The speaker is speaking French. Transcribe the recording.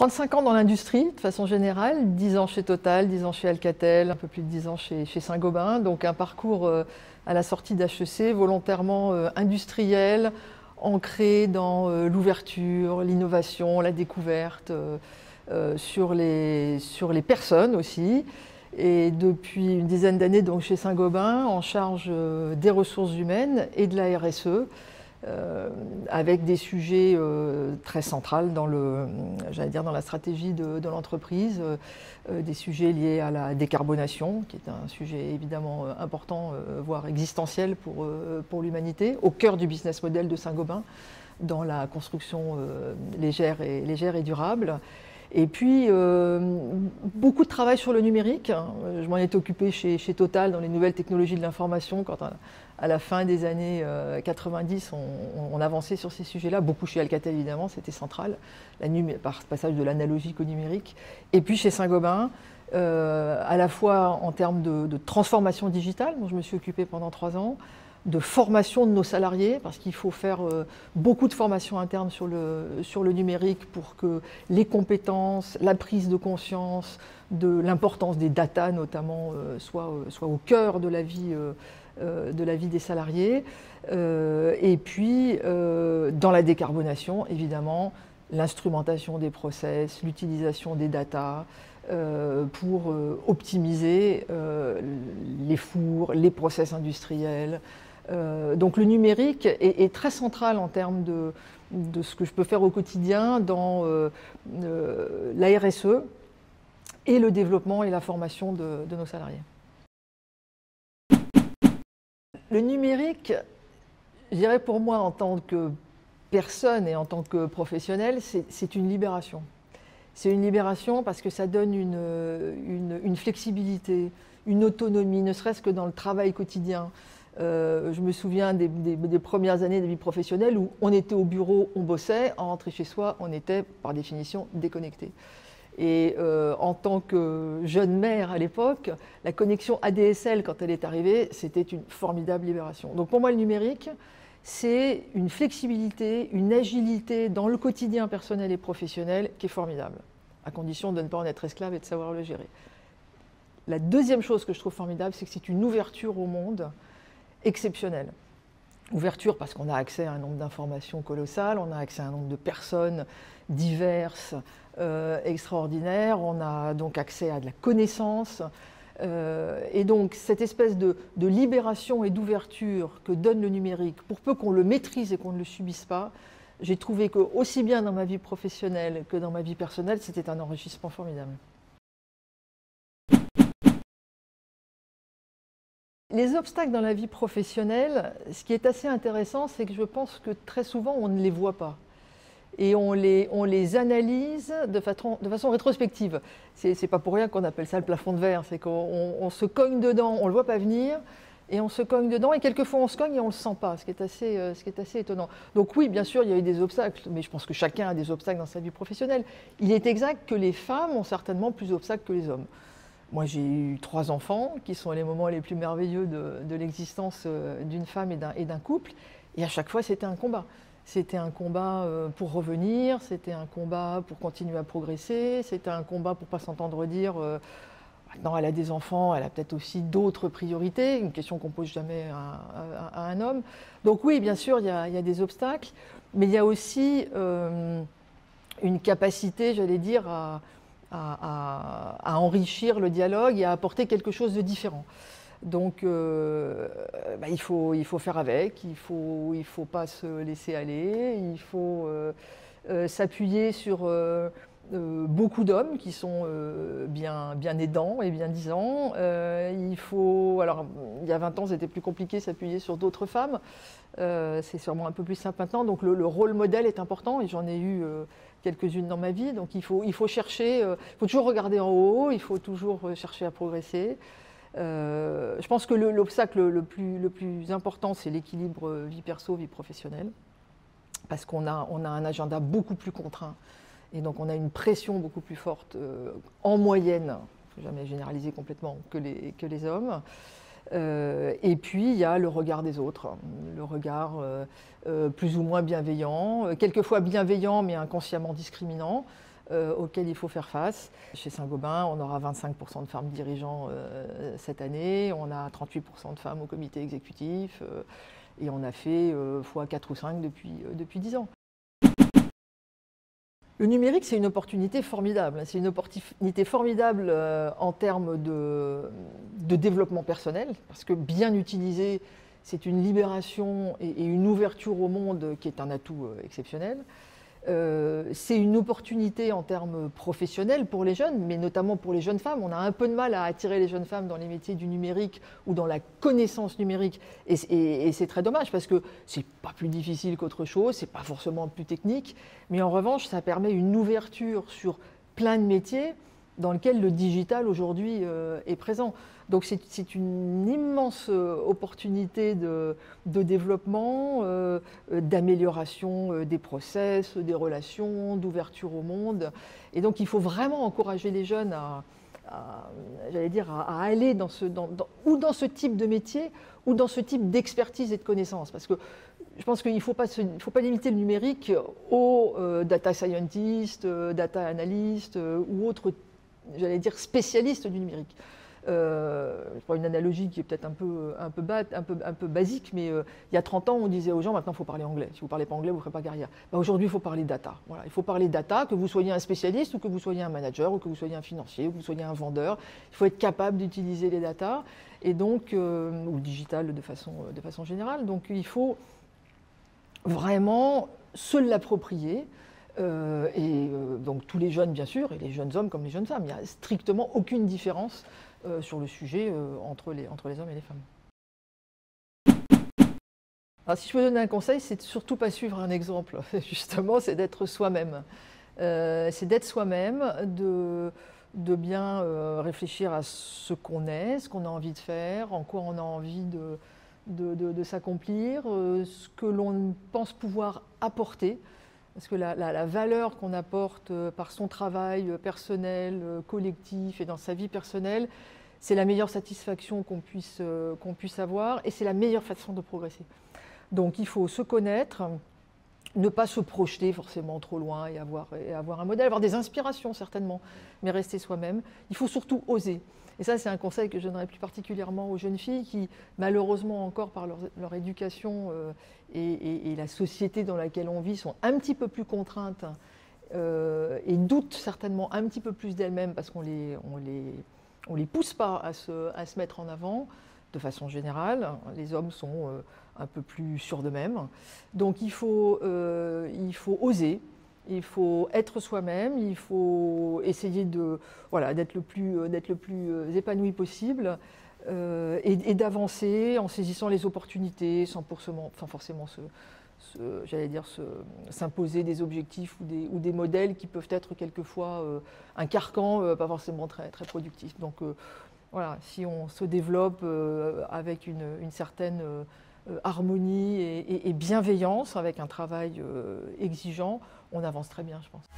35 ans dans l'industrie, de façon générale, 10 ans chez Total, 10 ans chez Alcatel, un peu plus de 10 ans chez Saint-Gobain. Donc un parcours à la sortie d'HEC volontairement industriel, ancré dans l'ouverture, l'innovation, la découverte, sur les personnes aussi. Et depuis une dizaine d'années donc chez Saint-Gobain, en charge des ressources humaines et de la RSE, avec des sujets très centraux dans dans la stratégie de l'entreprise, des sujets liés à la décarbonation, qui est un sujet évidemment important, voire existentiel pour l'humanité, au cœur du business model de Saint-Gobain, dans la construction légère et durable. Et puis, beaucoup de travail sur le numérique. Je m'en étais occupée chez Total dans les nouvelles technologies de l'information, quand à la fin des années 90, on avançait sur ces sujets-là. Beaucoup chez Alcatel, évidemment, c'était central, par passage de l'analogique au numérique. Et puis chez Saint-Gobain, à la fois en termes de transformation digitale, dont je me suis occupée pendant 3 ans, de formation de nos salariés, parce qu'il faut faire beaucoup de formation interne sur le numérique pour que les compétences, la prise de conscience de l'importance des data notamment soient au cœur de la vie des salariés. Et puis, dans la décarbonation, évidemment, l'instrumentation des process, l'utilisation des data, pour optimiser les fours, les process industriels. Donc le numérique est très central en termes de ce que je peux faire au quotidien dans la RSE et le développement et la formation de nos salariés. Le numérique, je dirais pour moi en tant que personne et en tant que professionnel, c'est une libération. C'est une libération parce que ça donne une flexibilité, une autonomie, ne serait-ce que dans le travail quotidien. Je me souviens des premières années de vie professionnelle où on était au bureau, on bossait, en rentrant chez soi, on était par définition déconnecté. Et en tant que jeune mère à l'époque, la connexion ADSL quand elle est arrivée, c'était une formidable libération. Donc pour moi le numérique, c'est une flexibilité, une agilité dans le quotidien personnel et professionnel qui est formidable, à condition de ne pas en être esclave et de savoir le gérer. La deuxième chose que je trouve formidable, c'est que c'est une ouverture au monde exceptionnelle. Ouverture parce qu'on a accès à un nombre d'informations colossal, on a accès à un nombre de personnes diverses, extraordinaires, on a donc accès à de la connaissance. Et donc cette espèce de libération et d'ouverture que donne le numérique, pour peu qu'on le maîtrise et qu'on ne le subisse pas, j'ai trouvé que aussi bien dans ma vie professionnelle que dans ma vie personnelle, c'était un enrichissement formidable. Les obstacles dans la vie professionnelle, ce qui est assez intéressant, c'est que je pense que très souvent, on ne les voit pas. Et on les analyse de façon rétrospective. C'est pas pour rien qu'on appelle ça le plafond de verre, c'est qu'on se cogne dedans, on ne le voit pas venir, et on se cogne dedans, et quelquefois on se cogne et on ne le sent pas, ce qui est assez étonnant. Donc oui, bien sûr, il y a eu des obstacles, mais je pense que chacun a des obstacles dans sa vie professionnelle. Il est exact que les femmes ont certainement plus d'obstacles que les hommes. Moi, j'ai eu 3 enfants, qui sont les moments les plus merveilleux de l'existence d'une femme et d'un couple. Et à chaque fois, c'était un combat. C'était un combat pour revenir, c'était un combat pour continuer à progresser, c'était un combat pour ne pas s'entendre dire maintenant elle a des enfants, elle a peut-être aussi d'autres priorités, une question qu'on ne pose jamais à un homme. Donc oui, bien sûr, il y a des obstacles, mais il y a aussi une capacité, j'allais dire, à enrichir le dialogue et à apporter quelque chose de différent. Donc il faut faire avec, il faut pas se laisser aller, il faut s'appuyer sur beaucoup d'hommes qui sont bien aidants et bien disants. Alors, il y a 20 ans, c'était plus compliqué de s'appuyer sur d'autres femmes. C'est sûrement un peu plus simple maintenant. Donc le rôle modèle est important et j'en ai eu quelques-unes dans ma vie. Donc il faut chercher, il faut toujours regarder en haut, il faut toujours chercher à progresser. Je pense que l'obstacle le plus important, c'est l'équilibre vie perso, vie professionnelle, parce qu'on a un agenda beaucoup plus contraint, et donc on a une pression beaucoup plus forte en moyenne, il ne faut jamais généraliser complètement, que les hommes. Et puis il y a le regard des autres, le regard plus ou moins bienveillant, quelquefois bienveillant mais inconsciemment discriminant. auxquels il faut faire face. Chez Saint-Gobain, on aura 25% de femmes dirigeants cette année, on a 38% de femmes au comité exécutif, et on a fait fois 4 ou 5 depuis 10 ans. Le numérique, c'est une opportunité formidable. C'est une opportunité formidable en termes de développement personnel, parce que bien utilisé, c'est une libération et une ouverture au monde qui est un atout exceptionnel. C'est une opportunité en termes professionnels pour les jeunes, mais notamment pour les jeunes femmes. On a un peu de mal à attirer les jeunes femmes dans les métiers du numérique ou dans la connaissance numérique. Et c'est très dommage parce que c'est pas plus difficile qu'autre chose, c'est pas forcément plus technique, mais en revanche, ça permet une ouverture sur plein de métiers dans lesquels le digital aujourd'hui est présent. Donc c'est une immense opportunité de développement, d'amélioration des process, des relations, d'ouverture au monde. Et donc il faut vraiment encourager les jeunes j'allais dire, à aller dans ce type de métier ou dans ce type d'expertise et de connaissances. Parce que je pense qu'il ne faut pas limiter le numérique aux data scientists, data analystes ou autres, j'allais dire, spécialistes du numérique. Je prends une analogie qui est peut-être un peu basique, mais il y a 30 ans, on disait aux gens, maintenant il faut parler anglais. Si vous ne parlez pas anglais, vous ne ferez pas carrière. Aujourd'hui, il faut parler data. Voilà, il faut parler data, que vous soyez un spécialiste ou que vous soyez un manager ou que vous soyez un financier ou que vous soyez un vendeur. Il faut être capable d'utiliser les data, et donc, ou le digital de façon générale. Donc il faut vraiment se l'approprier. Donc tous les jeunes, bien sûr, et les jeunes hommes comme les jeunes femmes. Il n'y a strictement aucune différence sur le sujet entre les hommes et les femmes. Alors, si je peux donner un conseil, c'est de surtout pas suivre un exemple, justement, c'est d'être soi-même. C'est d'être soi-même, de bien réfléchir à ce qu'on est, ce qu'on a envie de faire, en quoi on a envie de s'accomplir, ce que l'on pense pouvoir apporter. Parce que la valeur qu'on apporte par son travail personnel, collectif et dans sa vie personnelle, c'est la meilleure satisfaction qu'on puisse avoir et c'est la meilleure façon de progresser. Donc il faut se connaître, ne pas se projeter forcément trop loin et avoir un modèle, avoir des inspirations certainement, mais rester soi-même. Il faut surtout oser. Et ça, c'est un conseil que je donnerais plus particulièrement aux jeunes filles qui, malheureusement encore par leur éducation et la société dans laquelle on vit, sont un petit peu plus contraintes et doutent certainement un petit peu plus d'elles-mêmes parce qu'on les pousse pas à se mettre en avant de façon générale. Les hommes sont un peu plus sûrs d'eux-mêmes. Donc il faut oser. Il faut être soi-même, il faut essayer d'être le plus épanoui possible et d'avancer en saisissant les opportunités sans forcément s'imposer des objectifs ou des modèles qui peuvent être quelquefois un carcan, pas forcément très, très productif. Donc voilà, si on se développe avec une certaine harmonie et bienveillance, avec un travail exigeant, on avance très bien, je pense.